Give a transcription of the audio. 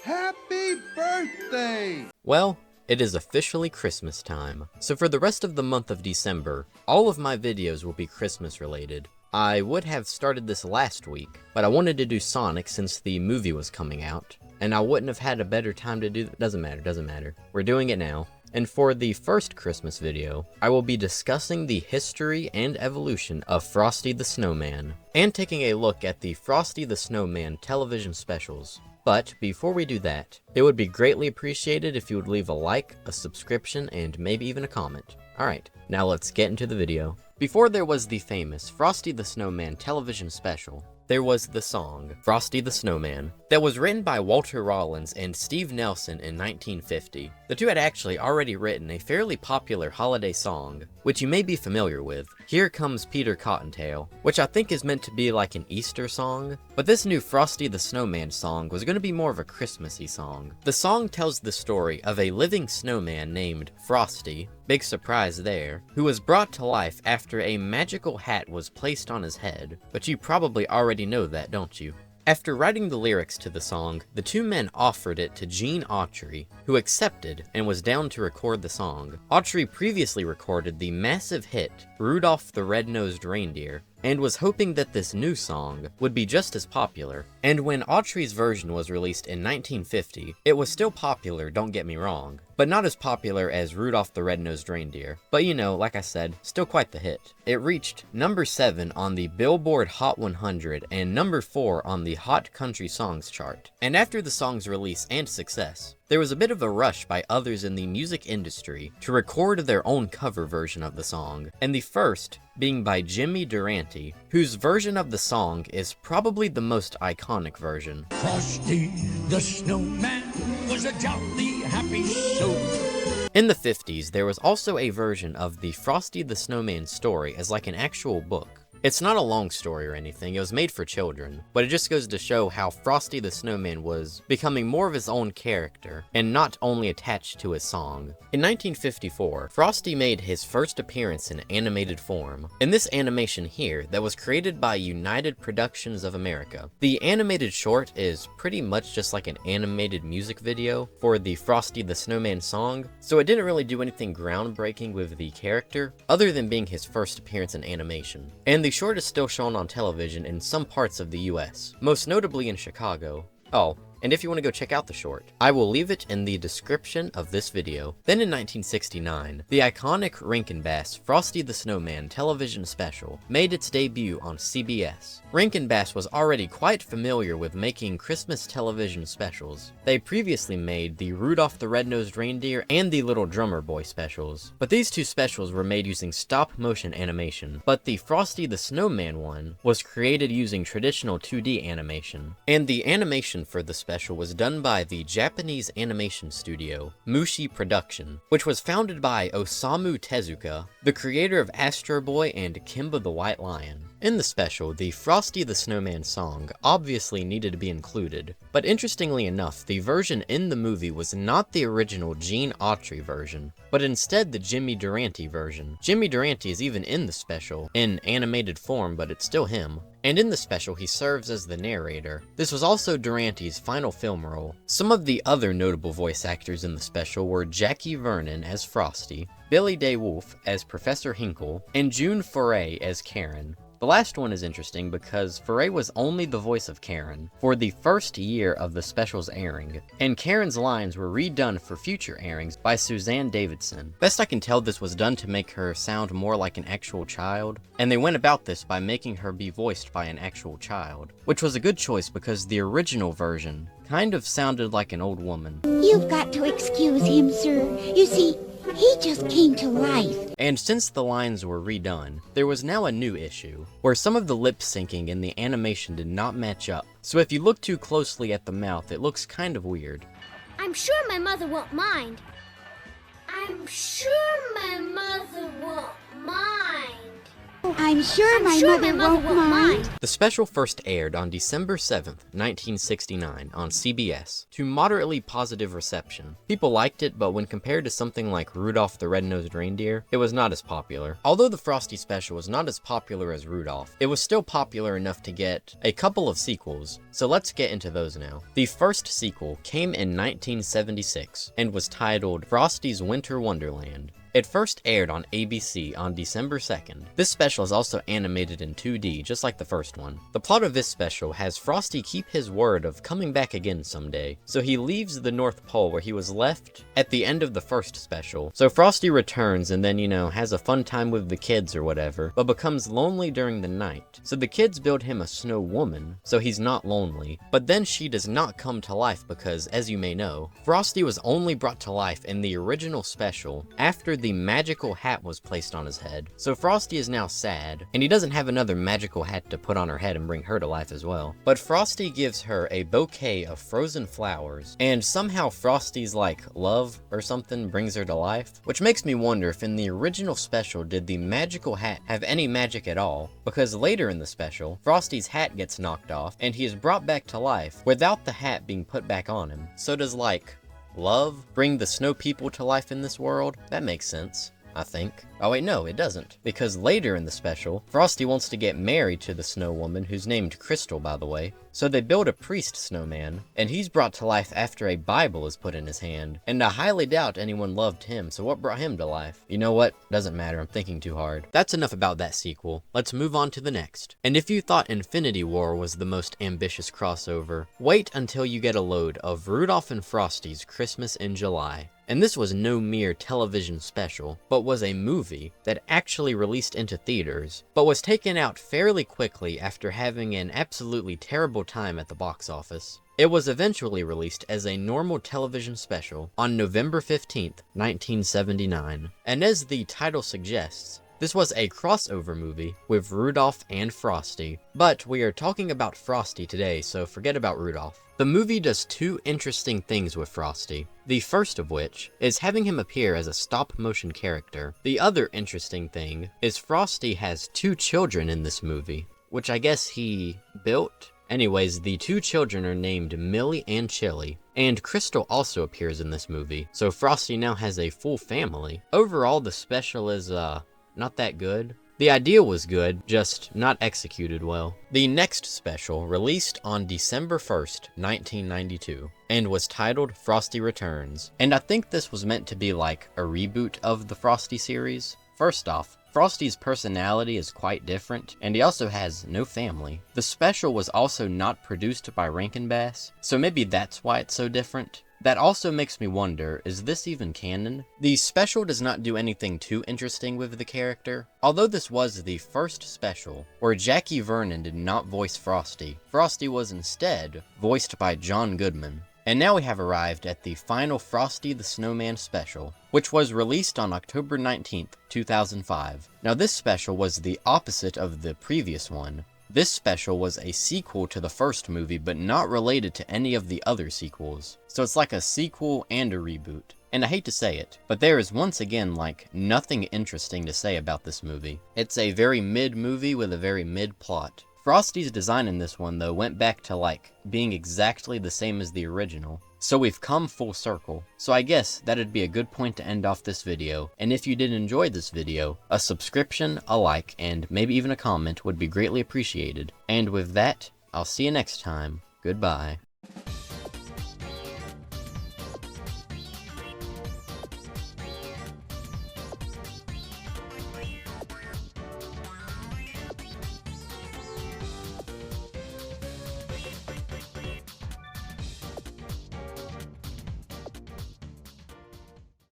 Happy birthday! Well, it is officially Christmas time, so for the rest of the month of December, all of my videos will be Christmas related. I would have started this last week, but I wanted to do Sonic since the movie was coming out, and I wouldn't have had a better time to do that. Doesn't matter. We're doing it now. And for the first Christmas video, I will be discussing the history and evolution of Frosty the Snowman, and taking a look at the Frosty the Snowman television specials. But before we do that, it would be greatly appreciated if you would leave a like, a subscription, and maybe even a comment. Alright, now let's get into the video. Before there was the famous Frosty the Snowman television special, there was the song, Frosty the Snowman, that was written by Walter Rollins and Steve Nelson in 1950. The two had actually already written a fairly popular holiday song, which you may be familiar with, Here Comes Peter Cottontail, which I think is meant to be like an Easter song, but this new Frosty the Snowman song was going to be more of a Christmassy song. The song tells the story of a living snowman named Frosty, big surprise there, who was brought to life after a magical hat was placed on his head, but you probably already know that, don't you? After writing the lyrics to the song, the two men offered it to Gene Autry, who accepted and was down to record the song. Autry previously recorded the massive hit, Rudolph the Red-Nosed Reindeer, and was hoping that this new song would be just as popular. And when Autry's version was released in 1950, it was still popular, don't get me wrong, but not as popular as Rudolph the Red-Nosed Reindeer. But you know, like I said, still quite the hit. It reached number 7 on the Billboard Hot 100 and number 4 on the Hot Country Songs chart. And after the song's release and success, there was a bit of a rush by others in the music industry to record their own cover version of the song, and the first being by Jimmy Durante, whose version of the song is probably the most iconic version. Frosty the Snowman was a jolly happy soul. In the 50s, there was also a version of the Frosty the Snowman story as like an actual book. It's not a long story or anything, it was made for children, but it just goes to show how Frosty the Snowman was becoming more of his own character, and not only attached to his song. In 1954, Frosty made his first appearance in animated form. In this animation here, that was created by United Productions of America. The animated short is pretty much just like an animated music video for the Frosty the Snowman song, so it didn't really do anything groundbreaking with the character, other than being his first appearance in animation. And the short is still shown on television in some parts of the US, most notably in Chicago. Oh, and if you want to go check out the short, I will leave it in the description of this video. Then in 1969, the iconic Rankin Frosty the Snowman television special made its debut on CBS. Rankin was already quite familiar with making Christmas television specials. They previously made the Rudolph the Red-Nosed Reindeer and the Little Drummer Boy specials, but these two specials were made using stop-motion animation, but the Frosty the Snowman one was created using traditional 2D animation. And the animation for the special was done by the Japanese animation studio, Mushi Production, which was founded by Osamu Tezuka, the creator of Astro Boy and Kimba the White Lion. In the special, the Frosty the Snowman song obviously needed to be included, but interestingly enough, the version in the movie was not the original Gene Autry version, but instead the Jimmy Durante version. Jimmy Durante is even in the special, in animated form, but it's still him. And in the special, he serves as the narrator. This was also Durante's final film role. Some of the other notable voice actors in the special were Jackie Vernon as Frosty, Billy Day Wolf as Professor Hinkle, and June Foray as Karen. The last one is interesting because Foray was only the voice of Karen for the first year of the special's airing, and Karen's lines were redone for future airings by Suzanne Davidson. Best I can tell, this was done to make her sound more like an actual child, and they went about this by making her be voiced by an actual child, which was a good choice because the original version kind of sounded like an old woman. You've got to excuse him, sir. You see, he just came to life. And since the lines were redone, there was now a new issue, where some of the lip syncing in the animation did not match up. So if you look too closely at the mouth, it looks kind of weird. I'm sure my mother won't mind. I'm sure my mother won't mind. I'm sure my mother won't mind. The special first aired on December 7th, 1969 on CBS to moderately positive reception. People liked it, but when compared to something like Rudolph the Red-Nosed Reindeer, it was not as popular. Although the Frosty special was not as popular as Rudolph, it was still popular enough to get a couple of sequels, so let's get into those now. The first sequel came in 1976 and was titled Frosty's Winter Wonderland. It first aired on ABC on December 2nd. This special is also animated in 2D, just like the first one. The plot of this special has Frosty keep his word of coming back again someday. So he leaves the North Pole where he was left at the end of the first special. So Frosty returns and then, has a fun time with the kids or whatever, but becomes lonely during the night. So the kids build him a snow woman, so he's not lonely. But then she does not come to life because, as you may know, Frosty was only brought to life in the original special after the magical hat was placed on his head. So Frosty is now sad, and he doesn't have another magical hat to put on her head and bring her to life as well. But Frosty gives her a bouquet of frozen flowers, and somehow Frosty's love or something brings her to life, which makes me wonder if in the original special did the magical hat have any magic at all, because later in the special, Frosty's hat gets knocked off, and he is brought back to life without the hat being put back on him. So does love bring the snow people to life in this world? That makes sense, I think. Oh wait, no, it doesn't. Because later in the special, Frosty wants to get married to the snow woman, who's named Crystal, by the way. So they build a priest snowman, and he's brought to life after a Bible is put in his hand. And I highly doubt anyone loved him, so what brought him to life? You know what? Doesn't matter, I'm thinking too hard. That's enough about that sequel. Let's move on to the next. And if you thought Infinity War was the most ambitious crossover, wait until you get a load of Rudolph and Frosty's Christmas in July. And this was no mere television special, but was a movie that actually released into theaters, but was taken out fairly quickly after having an absolutely terrible time at the box office. It was eventually released as a normal television special on November 15th, 1979. And as the title suggests, this was a crossover movie with Rudolph and Frosty, but we are talking about Frosty today, so forget about Rudolph. The movie does two interesting things with Frosty, the first of which is having him appear as a stop-motion character. The other interesting thing is Frosty has two children in this movie, which I guess he built? Anyways, the two children are named Millie and Chilly, and Crystal also appears in this movie, so Frosty now has a full family. Overall, the special is, not that good. The idea was good, just not executed well. The next special released on December 1st, 1992, and was titled Frosty Returns. And I think this was meant to be like a reboot of the Frosty series. First off, Frosty's personality is quite different, and he also has no family. The special was also not produced by Rankin, so maybe that's why it's so different. That also makes me wonder, is this even canon? The special does not do anything too interesting with the character. Although this was the first special where Jackie Vernon did not voice Frosty, Frosty was instead voiced by John Goodman. And now we have arrived at the final Frosty the Snowman special, which was released on October 19th, 2005. Now this special was the opposite of the previous one. This special was a sequel to the first movie, but not related to any of the other sequels. So it's like a sequel and a reboot. And I hate to say it, but there is once again nothing interesting to say about this movie. It's a very mid movie with a very mid plot. Frosty's design in this one though went back to being exactly the same as the original. So we've come full circle. So I guess that'd be a good point to end off this video. And if you did enjoy this video, a subscription, a like, and maybe even a comment would be greatly appreciated. And with that, I'll see you next time. Goodbye.